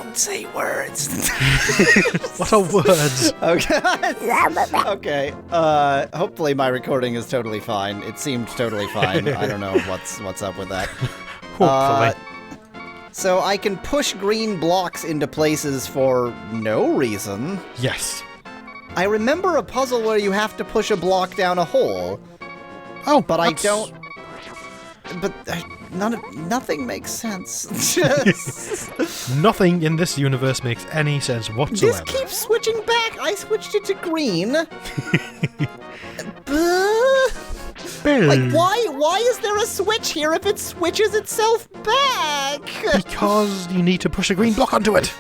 Don't say words. What are words? Okay. Okay. Hopefully my recording is totally fine. It seemed totally fine. I don't know what's up with that. Hopefully. So I can push green blocks into places for no reason. Yes. I remember a puzzle where you have to push a block down a hole. Oh, but I don't. But nothing makes sense. Nothing in this universe makes any sense whatsoever. This keeps switching back. I switched it to green. Like, why is there a switch here if it switches itself back? Because you need to push a green block onto it.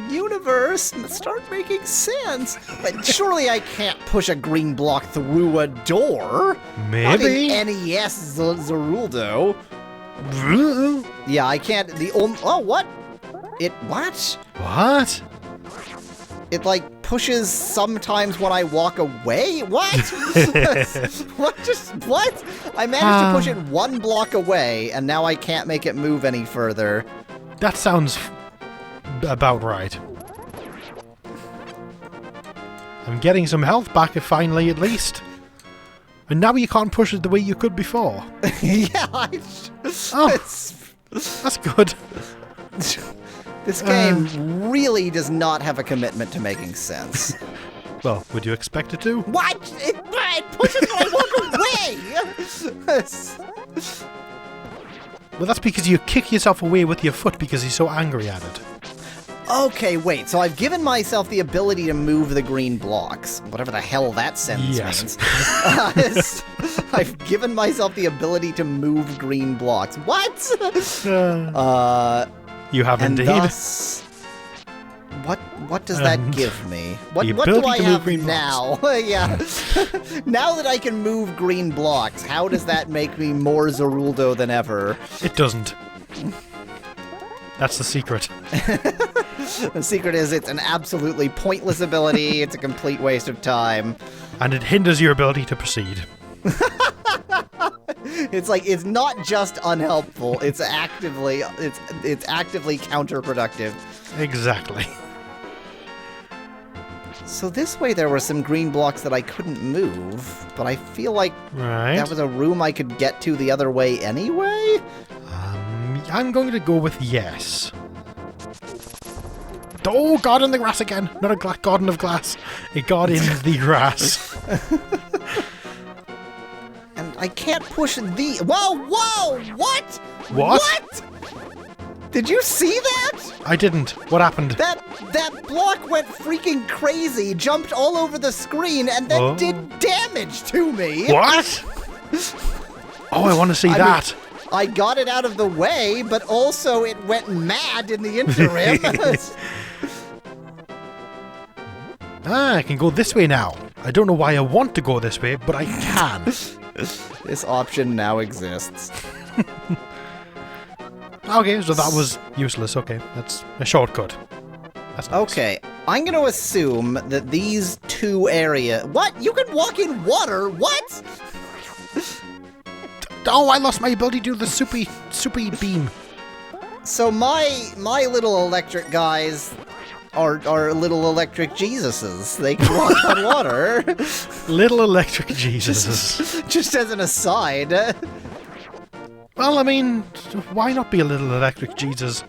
Universe, start making sense. But surely I can't push a green block through a door. Maybe. Not in NES Zeruldo. Yeah, I can't. Oh, what? What? What? It, like, pushes sometimes when I walk away? What? What? I managed to push it one block away, and now I can't make it move any further. That sounds about right. I'm getting some health back finally, at least. And now you can't push it the way you could before. Yeah, that's good. This game really does not have a commitment to making sense. Well, would you expect it to? What? It pushes when I walk away! Well, that's because you kick yourself away with your foot because you're so angry at it. Okay, wait, so I've given myself the ability to move the green blocks. Whatever the hell that sentence means. I've given myself the ability to move green blocks. What? You have indeed. Thus, what does that give me? What do I have now? Yeah. Now that I can move green blocks, how does that make me more Zeruldo than ever? It doesn't. That's the secret. The secret is it's an absolutely pointless ability. It's a complete waste of time. And it hinders your ability to proceed. It's like, it's not just unhelpful, it's actively counterproductive. Exactly. So this way there were some green blocks that I couldn't move, but I feel like that was a room I could get to the other way anyway? I'm going to go with yes. Oh, God in the grass again. Not a garden of glass. A god in the grass. And I can't push the... Whoa! What? What? Did you see that? I didn't. What happened? That block went freaking crazy, jumped all over the screen, and then did damage to me. What? Oh, I want to see that. I got it out of the way, but also it went mad in the interim. I can go this way now. I don't know why I want to go this way, but I can. This option now exists. Okay, so that was useless. Okay, that's a shortcut. That's nice. Okay, I'm going to assume that these two areas... What? You can walk in water? What? Oh, I lost my ability to do the soupy beam. So my little electric guys are little electric Jesuses. They can walk on water. Little electric Jesuses. Just as an aside. Well, I mean, why not be a little electric Jesus?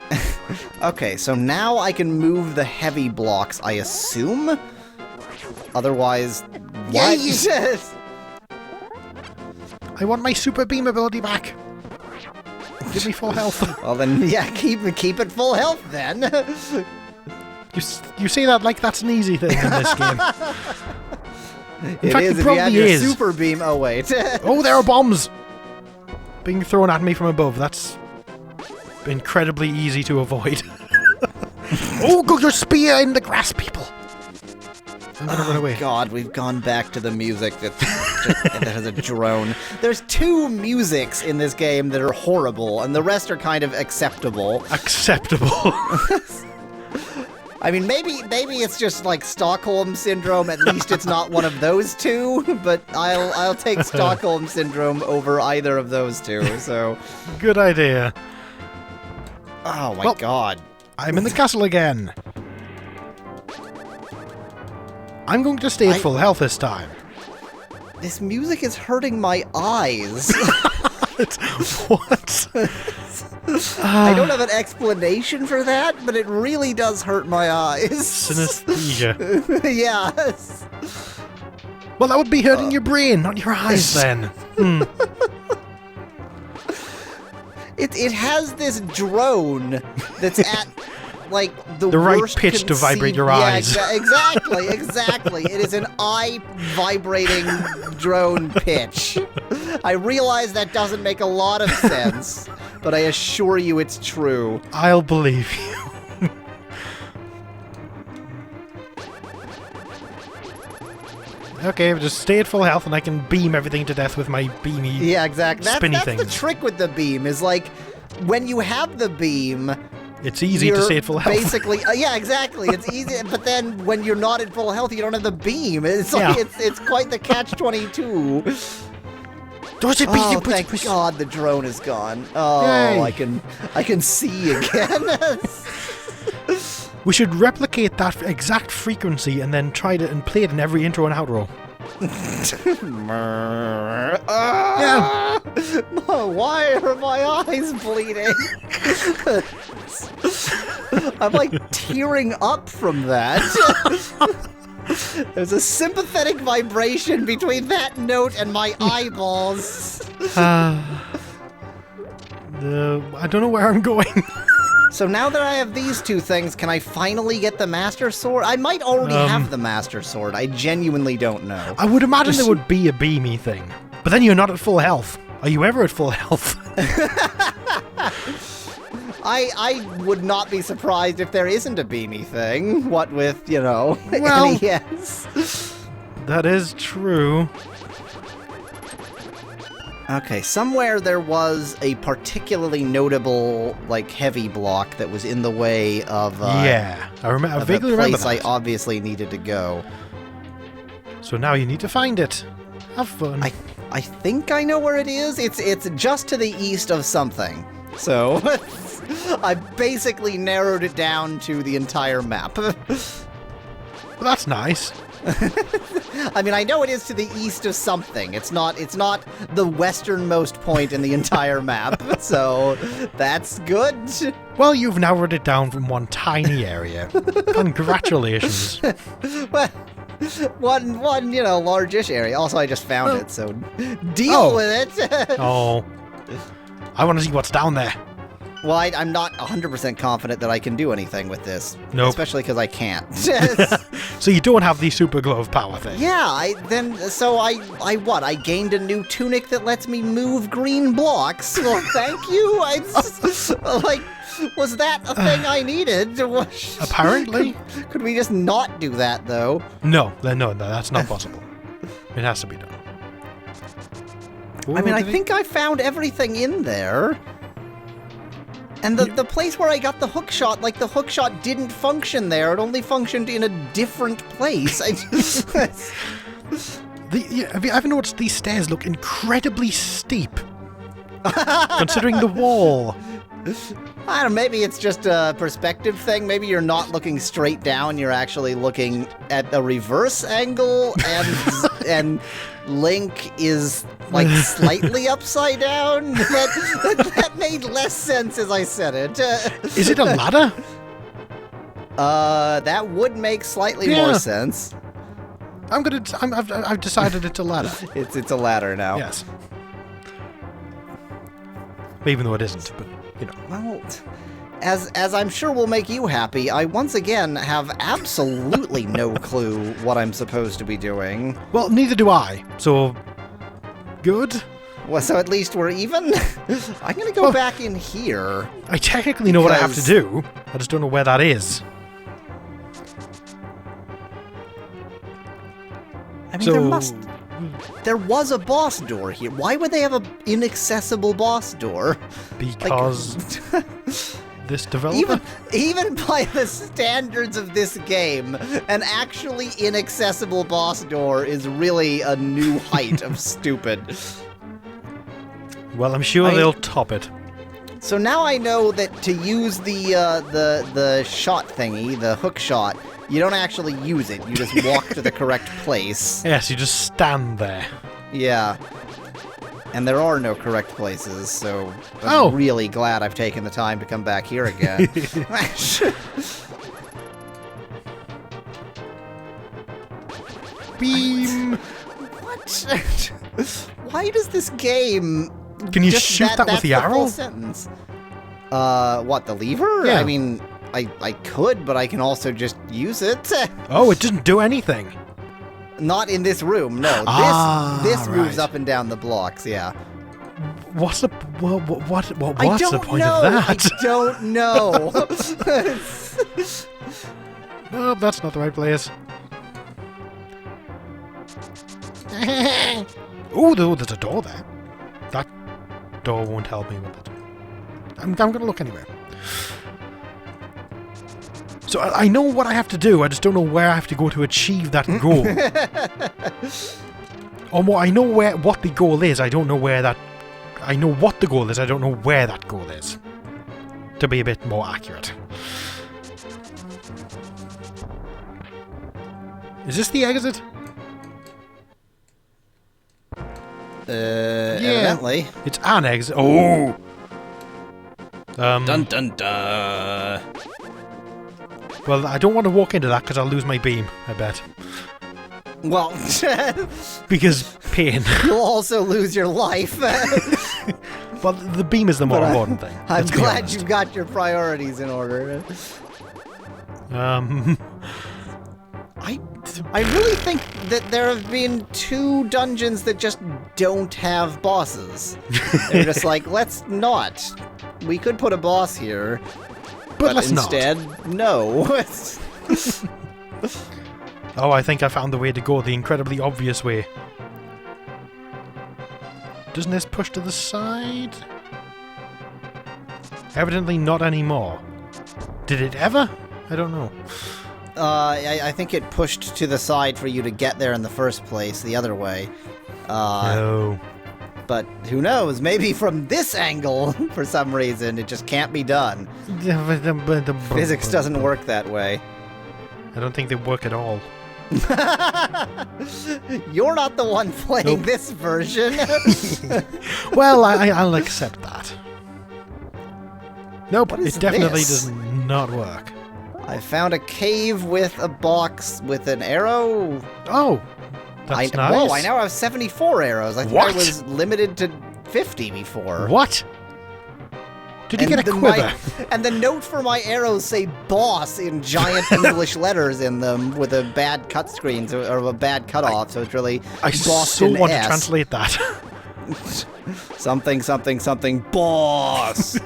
Okay, so now I can move the heavy blocks, I assume? Otherwise, what? Yes! I want my super beam ability back. Give me full health. Well then, yeah, keep it full health then. You say that like that's an easy thing in this game. In fact, is it if you have probably your is. super beam. Oh wait. Oh, there are bombs being thrown at me from above. That's incredibly easy to avoid. Oh, go your spear in the grass, people. I'm gonna run away. God, we've gone back to the music that has a drone. There's two musics in this game that are horrible, and the rest are kind of acceptable. Acceptable. I mean, maybe it's just like Stockholm Syndrome. At least it's not one of those two. But I'll take Stockholm Syndrome over either of those two. So good idea. Oh my God. I'm in the castle again. I'm going to stay at full health this time. This music is hurting my eyes. What? I don't have an explanation for that, but it really does hurt my eyes. Synesthesia. Yes. Well, that would be hurting your brain, not your eyes then. It has this drone that's at like the right worst pitch to vibrate your eyes. Exactly. It is an eye vibrating drone pitch. I realize that doesn't make a lot of sense, but I assure you it's true. I'll believe you. Okay, just stay at full health and I can beam everything to death with my beamy spinny thing. That's the trick with the beam, is like, when you have the beam... It's easy to stay at full health. Basically, yeah, exactly. It's easy, but then when you're not at full health, you don't have the beam. It's like it's quite the catch-22. Oh, thank God the drone is gone. Oh, yay. I can see again. We should replicate that exact frequency and then try to and play it in every intro and outro. Yeah. Why are my eyes bleeding? I'm like tearing up from that. There's a sympathetic vibration between that note and my eyeballs. I don't know where I'm going. So now that I have these two things, can I finally get the Master Sword? I might already have the Master Sword. I genuinely don't know. I would imagine there would be a beamy thing. But then you're not at full health. Are you ever at full health? I would not be surprised if there isn't a beamy thing. What with, well, NES. That is true. Okay, somewhere there was a particularly notable, like, heavy block that was in the way of I vaguely remember that. I obviously needed to go. So now you need to find it. Have fun. I think I know where it is. It's just to the east of something. So I basically narrowed it down to the entire map. Well, that's nice. I mean, I know it is to the east of something. It's not the westernmost point in the entire map, so that's good. Well, you've narrowed it down from one tiny area. Congratulations. Well, one largish area. Also, I just found it, so deal with it. Oh. I want to see what's down there. Well, I'm not 100% confident that I can do anything with this. Nope. Especially because I can't. So you don't have the super glove power thing? Yeah, I gained a new tunic that lets me move green blocks. Well, thank you. Was that a thing I needed? Apparently. Could we just not do that, though? No, that's not possible. It has to be done. Ooh, I mean, I think I found everything in there. And the place where I got the hook shot, like, the hook shot didn't function there. It only functioned in a different place. Have you ever noticed these stairs look incredibly steep? Considering the wall. I don't know, maybe it's just a perspective thing. Maybe you're not looking straight down. You're actually looking at a reverse angle, and Link is, like, slightly upside down. That made less sense as I said it. Is it a ladder? That would make slightly more sense. I've decided it's a ladder. It's a ladder now. Yes. Even though it isn't, but, Well, as I'm sure will make you happy, I once again have absolutely no clue what I'm supposed to be doing. Well, neither do I, so good. Well, so at least we're even? I'm gonna go back in here. I technically know what I have to do, I just don't know where that is. I mean, there was a boss door here. Why would they have an inaccessible boss door? Because this developer? Even by the standards of this game, an actually inaccessible boss door is really a new height of stupid. Well, I'm sure they'll top it. So now I know that to use the shot thingy, the hook shot, you don't actually use it. You just walk to the correct place. Yes, you just stand there. Yeah. And there are no correct places, so Oh. I'm really glad I've taken the time to come back here again. Beam! What? Why does this game... Can you just shoot that with the that's arrow? full sentence. What, the lever? Yeah. I mean, I could, but I can also just use it. Oh, it didn't do anything. Not in this room, no. This moves right. up and down the blocks, yeah. What's the what's the point know. of that? I don't know. No, that's not the right place. Oh, there's a door there. That door won't help me with it. I'm gonna look anyway. So I know what I have to do. I just don't know where I have to go to achieve that goal. I know what the goal is. I don't know where that. I know what the goal is. I don't know where that goal is. To be a bit more accurate. Is this the exit? Evidently. It's an exit. Oh. Dun dun dun. Well, I don't want to walk into that because I'll lose my beam, I bet. Well, Because pain. you'll also lose your life. Well, the beam is the more important thing. I'm let's be glad honest. you've got your priorities in order. I really think that there have been 2 dungeons that just don't have bosses. They're just like, let's not. We could put a boss here, but let's instead, no. Oh, I think I found the way to go, the incredibly obvious way. Doesn't this push to the side? Evidently not anymore. Did it ever? I don't know. I think it pushed to the side for you to get there in the first place, the other way. No. But who knows? Maybe from this angle, for some reason, it just can't be done. Physics doesn't work that way. I don't think they work at all. You're not the one playing Nope. this version. Well, I'll accept that. Nope, What is it definitely this? does not work. I found a cave with a box with an arrow. Oh, that's nice. Whoa, I now have 74 arrows. I think I What? was limited to 50 before. What? Did you get a quiver? And the note for my arrows say boss in giant English letters in them with a bad cut screen, or a bad cutoff, so it's really I boss so in want S. to translate that. Something, something, something, boss.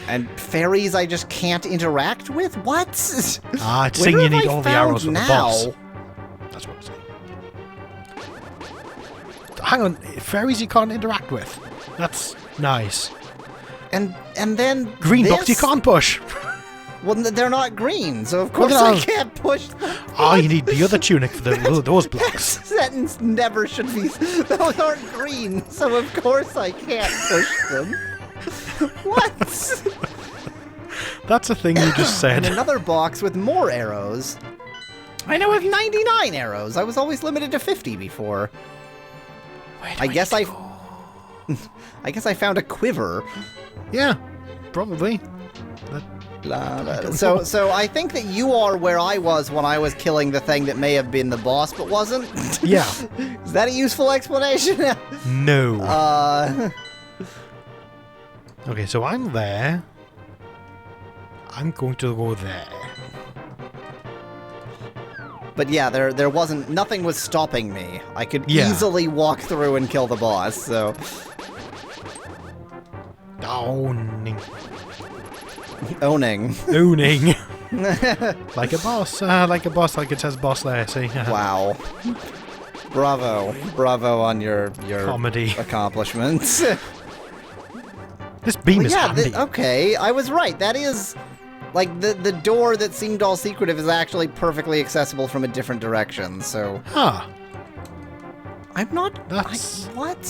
And fairies I just can't interact with? What? It's Where saying you have need I all the found arrows for the now? boss. That's what I'm saying. Hang on, fairies you can't interact with. That's nice. And then Green this? box you can't push. Well, they're not green, so of Well, course then I can't push them. Oh, you need the other tunic for those blocks. This sentence never should be... Those aren't green, so of course I can't push them. What? That's a thing you just And said. another box with more arrows. I now have 99 arrows. I was always limited to 50 before. I guess I found a quiver. Yeah, probably. So I think that you are where I was when I was killing the thing that may have been the boss but wasn't. Yeah. Is that a useful explanation? No. Okay, so I'm there. I'm going to go there. But yeah, there wasn't... Nothing was stopping me. I could Yeah. easily walk through and kill the boss, so... Owning. Owning. Owning. Like a boss. Like it says boss there, see? Wow. Bravo. Bravo on your Comedy. accomplishments. This beam is yeah, handy. okay, I was right. That is... Like, the door that seemed all secretive is actually perfectly accessible from a different direction, so... Huh. I'm not... That's- what?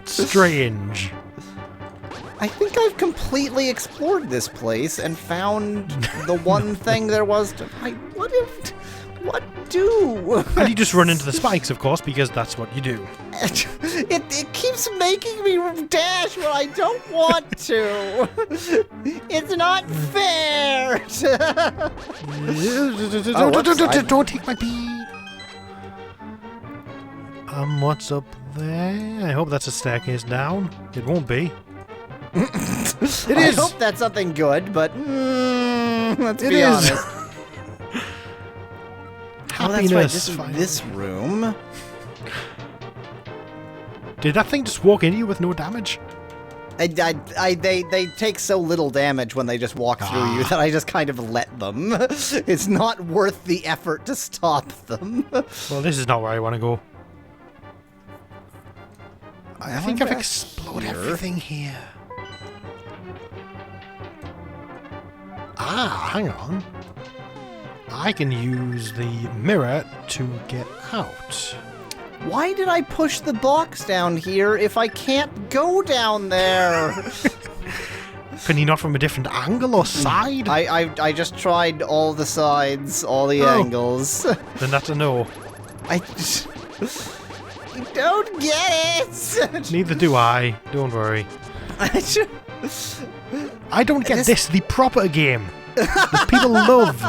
Strange. I think I've completely explored this place and found the one thing there was to... What do? And you just run into the spikes, of course, because that's what you do. It keeps making me dash when I don't want to. It's not fair. Don't take my bead. What's up there? I hope that's a staircase down. It won't be. It is. I hope that's something good, but let's be honest. Happiness. Oh, that's right. This room. Did that thing just walk into you with no damage? They take so little damage when they just walk through you that I just kind of let them. It's not worth the effort to stop them. Well, this is not where I want to go. I think I've explored everything here. Hang on. I can use the mirror to get out. Why did I push the box down here if I can't go down there? Can you not from a different angle or side? I just tried all the sides, all the angles. Then that's a no. I don't get it! Neither do I. Don't worry. I don't get this, the proper game. That people love.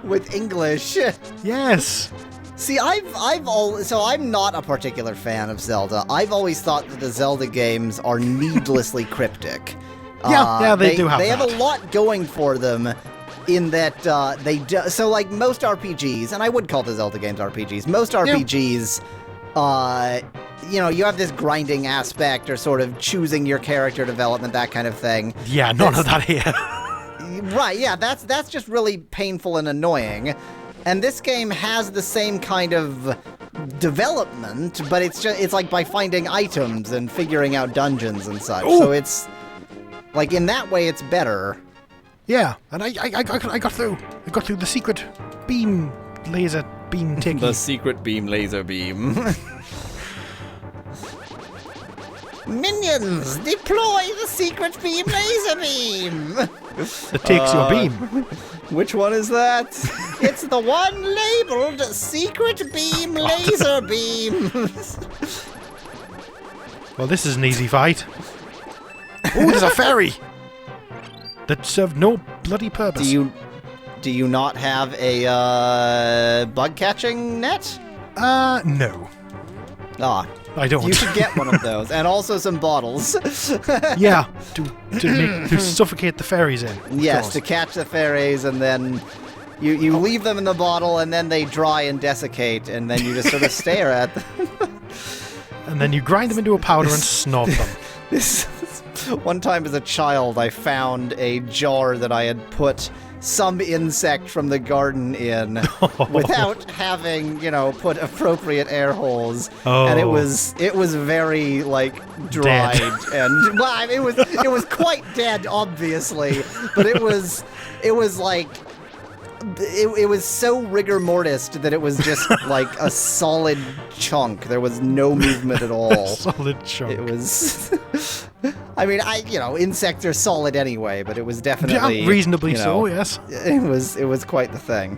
With English. Yes. See, so I'm not a particular fan of Zelda. I've always thought that the Zelda games are needlessly cryptic. Yeah, they do have They that. have a lot going for them in that they do... So, like, most RPGs, and I would call the Zelda games RPGs, most RPGs, you know, you have this grinding aspect or sort of choosing your character development, that kind of thing. Yeah, none of that here. Right, yeah, that's just really painful and annoying. And this game has the same kind of development, but it's like by finding items and figuring out dungeons and such. Ooh. So it's like in that way it's better. Yeah, and I got through. I got through the secret beam laser beam thingy. The secret beam laser beam. Minions, deploy the secret beam laser beam. That takes your beam. Which one is that? It's the one labeled Secret Beam Laser Beam. Well, this is an easy fight. Oh, there's a fairy that served no bloody purpose. Do you not have a bug catching net? No. Ah. I don't. You should get one of those, and also some bottles. Yeah, to suffocate the fairies in. Yes, to catch the fairies, and then you leave them in the bottle, and then they dry and desiccate, and then you just sort of stare at them. And then you grind them into a powder and snort them. One time as a child, I found a jar that I had put some insect from the garden in without having, put appropriate air holes. Oh. And it was very, like, dried. Dead. And, well, it was quite dead, obviously. But it was like... It was so rigor mortis that it was just like a solid chunk. There was no movement at all. Solid chunk. It was... I mean, insects are solid anyway, but it was definitely... Yeah, reasonably so, yes. It was quite the thing.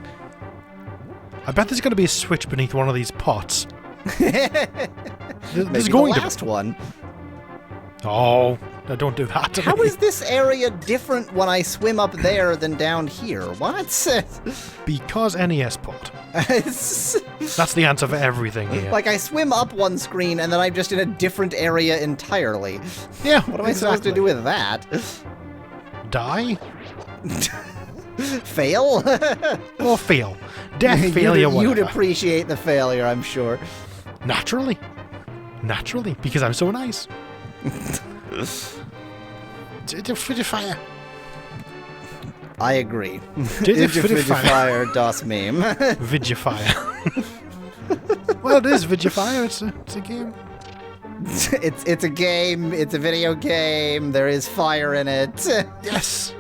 I bet there's going to be a switch beneath one of these pots. Maybe going the last one. Oh, no, don't do that to How me. is this area different when I swim up there than down here? What? Because NES port. That's the answer for everything here. Like, I swim up one screen and then I'm just in a different area entirely. Yeah, What am I supposed to do with that? Die? Fail? Or fail. Death, failure, whatever. You'd appreciate the failure, I'm sure. Naturally. Naturally, because I'm so nice. Fire. I agree. Fire. Das Meme. Vigifier. Well, it is Vigifier. It's a game. It's a game. It's a video game. There is fire in it. Yes.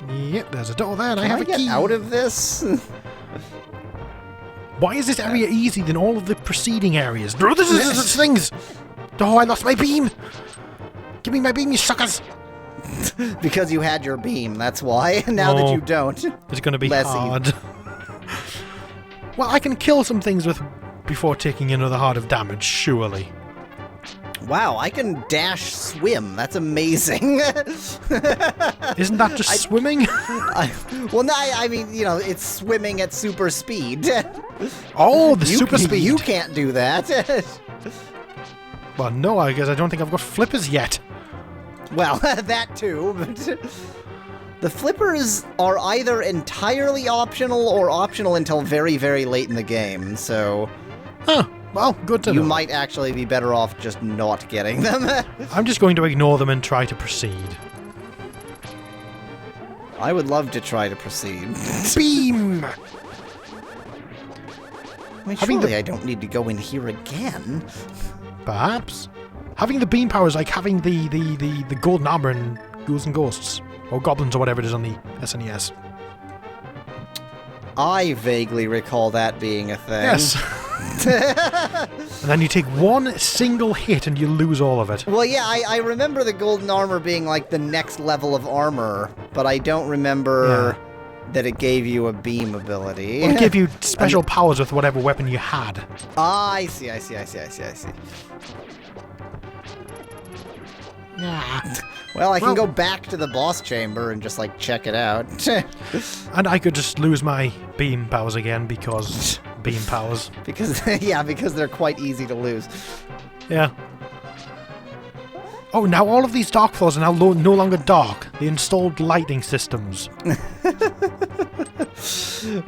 Yep, there's a door there, and I Can have I a get key. out of this? Why is this area easier than all of the preceding areas? No, this is things. Oh, I lost my beam. Give me my beam, you suckers! Because you had your beam, that's why. Now that you don't. It's going to be less hard. Well, I can kill some things before taking another heart of damage, surely. Wow, I can dash swim. That's amazing. Isn't that just swimming? I mean, you know, it's swimming at super speed. Oh, the super speed. You can't do that. Well, no, I guess I don't think I've got flippers yet. Well, that too, but the flippers are either entirely optional or optional until very, very late in the game, so... Huh. Well, good to know. You might actually be better off just not getting them. I'm just going to ignore them and try to proceed. I would love to try to proceed. Beam! Wait, surely I don't need to go in here again. Perhaps. Having the beam power is like having the golden armor in Ghouls and Ghosts. Or Goblins or whatever it is on the SNES. I vaguely recall that being a thing. Yes. And then you take one single hit and you lose all of it. Well, yeah, I remember the golden armor being like the next level of armor, but I don't remember that it gave you a beam ability. Well, it gave you special powers with whatever weapon you had. Ah, I see. Well, I can go back to the boss chamber and just, like, check it out. And I could just lose my beam powers again because beam powers. Because they're quite easy to lose. Yeah. Oh, now all of these dark floors are now no longer dark. They installed lighting systems.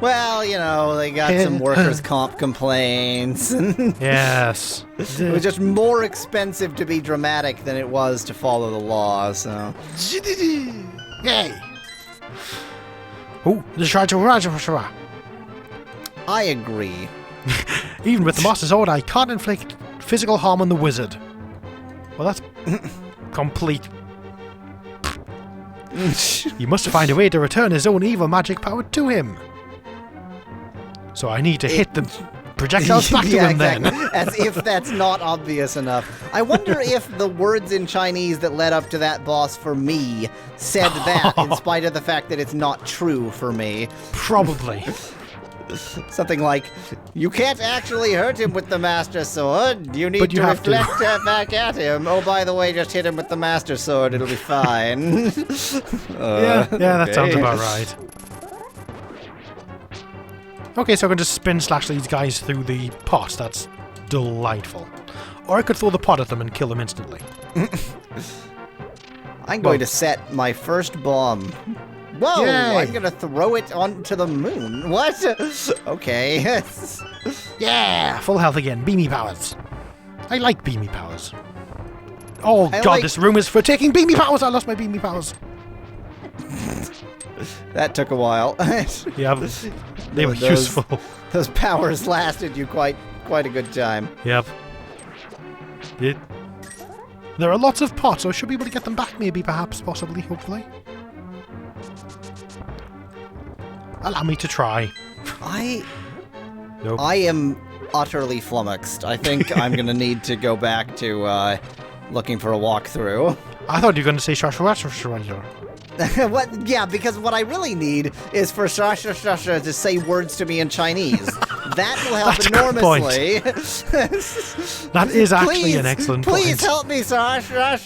Well, you know, they got some workers' comp complaints. Yes. It was just more expensive to be dramatic than it was to follow the law, so... Yay! Oh, the Shara. I agree. Even with the Master Sword, I can't inflict physical harm on the wizard. Well, that's complete. He must find a way to return his own evil magic power to him. So I need to hit the projectiles back to him then. As if that's not obvious enough. I wonder if the words in Chinese that led up to that boss for me said that in spite of the fact that it's not true for me. Probably. Something like, you can't actually hurt him with the Master Sword. You need to reflect back at him. Oh, by the way, just hit him with the Master Sword. It'll be fine. Yeah, that sounds about right. Okay, so I can just spin slash these guys through the pot. That's delightful. Or I could throw the pot at them and kill them instantly. I'm going to set my first bomb. Whoa! Yay. I'm gonna throw it onto the moon. What? Okay. Yeah! Full health again. Beamy powers. I like beamy powers. Oh god, this room is for taking beamy powers! I lost my beamy powers. That took a while. Yeah, they were useful. Those powers lasted you quite a good time. Yep. There are lots of pots, so I should be able to get them back maybe, perhaps, possibly, hopefully. Allow me to try. Nope. I am utterly flummoxed. I think I'm going to need to go back to looking for a walkthrough. I thought you were going to say Shashwa. What? Yeah, because what I really need is for Shasha to say words to me in Chinese. That will help enormously. That is actually an excellent point. Please help me, Shasha.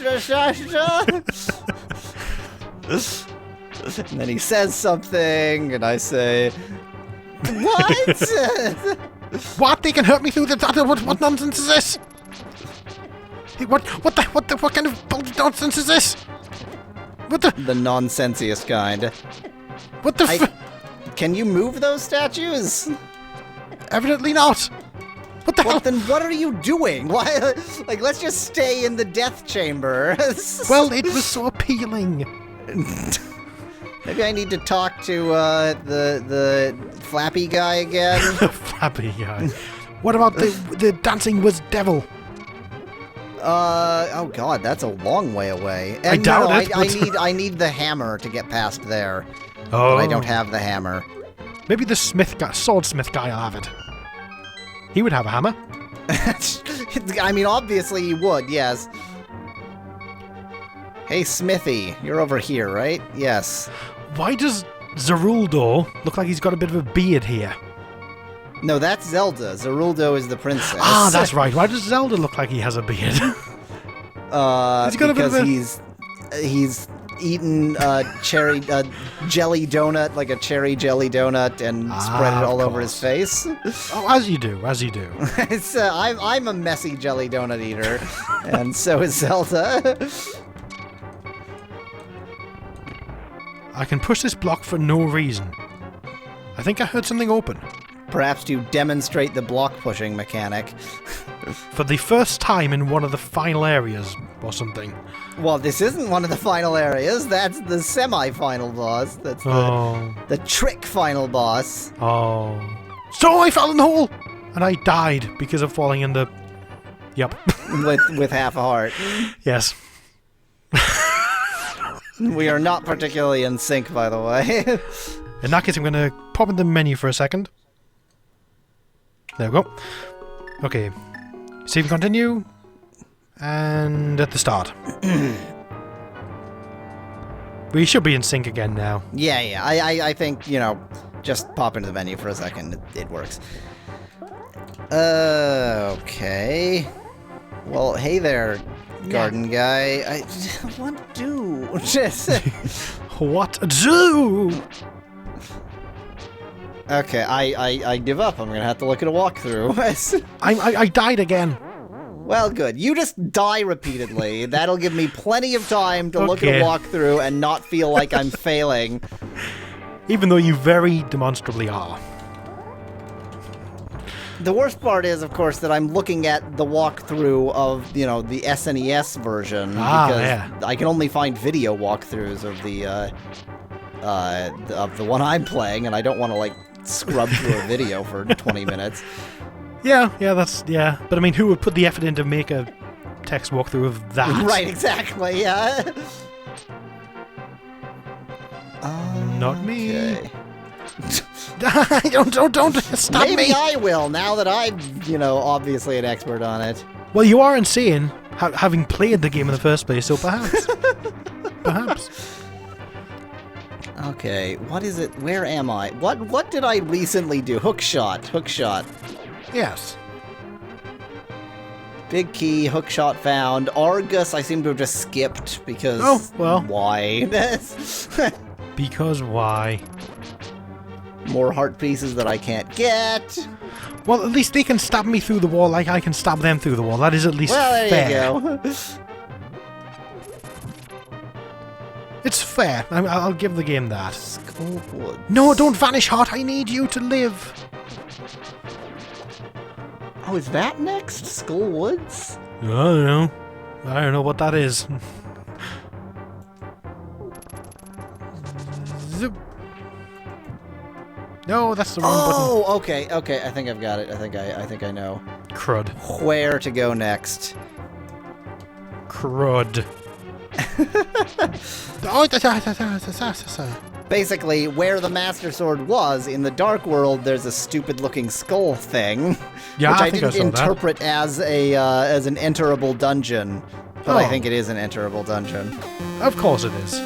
And then he says something, and I say, "What? What? They can hurt me through the... What nonsense is this? Hey, what kind of nonsense is this? What the... The nonsensiest kind. What the Can you move those statues? Evidently not. What the hell? Then what are you doing? Why? Like, let's just stay in the death chamber. Well, it was so appealing. Maybe I need to talk to the flappy guy again. Flappy guy. What about the dancing wizard devil? Oh god, that's a long way away. And I doubt it. I need the hammer to get past there. Oh. But I don't have the hammer. Maybe the swordsmith guy will have it. He would have a hammer. I mean, obviously he would, yes. Hey, Smithy, you're over here, right? Yes. Why does Zeruldo look like he's got a bit of a beard here? No, that's Zelda. Zeruldo is the princess. Ah, that's right. Why does Zelda look like he has a beard? Because he's eaten cherry jelly donut, like a cherry jelly donut, and spread it all over his face. Oh, as you do, as you do. It's, I'm a messy jelly donut eater, and so is Zelda. I can push this block for no reason. I think I heard something open. Perhaps to demonstrate the block pushing mechanic. For the first time in one of the final areas or something. Well, this isn't one of the final areas. That's the semi-final boss. That's the trick final boss. Oh. So I fell in the hole! And I died because of falling in the... Yep. with half a heart. Yes. We are not particularly in sync, by the way. In that case, I'm going to pop in the menu for a second. There we go. Okay. Save and continue. And at the start. We should be in sync again now. Yeah. I think, you know, just pop into the menu for a second. It works. Okay. Well, hey there, garden guy. What do? What do? Okay, I give up. I'm gonna have to look at a walkthrough. I died again. Well, good. You just die repeatedly. That'll give me plenty of time to look at a walkthrough and not feel like I'm failing. Even though you very demonstrably are. The worst part is, of course, that I'm looking at the walkthrough of, you know, the SNES version because I can only find video walkthroughs of the one I'm playing, and I don't want to like scrub through a video for 20 minutes. Yeah, but I mean, who would put the effort in to make a text walkthrough of that? Right, exactly. Yeah. Not me. Okay. don't stop me. Maybe I will, now that I'm, you know, obviously an expert on it. Well, you are insane, having played the game in the first place, so perhaps. Perhaps. Okay, what is it? Where am I? What did I recently do? Hookshot. Yes. Big key, hookshot found. Argus, I seem to have just skipped because... Oh, well. Why? Because why? More heart pieces that I can't get. Well, at least they can stab me through the wall like I can stab them through the wall. That is at least fair. Well, there you go. It's fair. I'll give the game that. Skullwood. No, don't vanish, Heart. I need you to live. Oh, is that next? Skullwoods? I don't know. I don't know what that is. Zip. No, that's the wrong button. Oh, okay. I think I've got it. I think I know. Crud. Where to go next? Crud. Basically, where the Master Sword was, in the Dark World, there's a stupid-looking skull thing, yeah, which I think didn't I saw interpret as an enterable dungeon, but I Oh. think it is an enterable dungeon. Of course it is.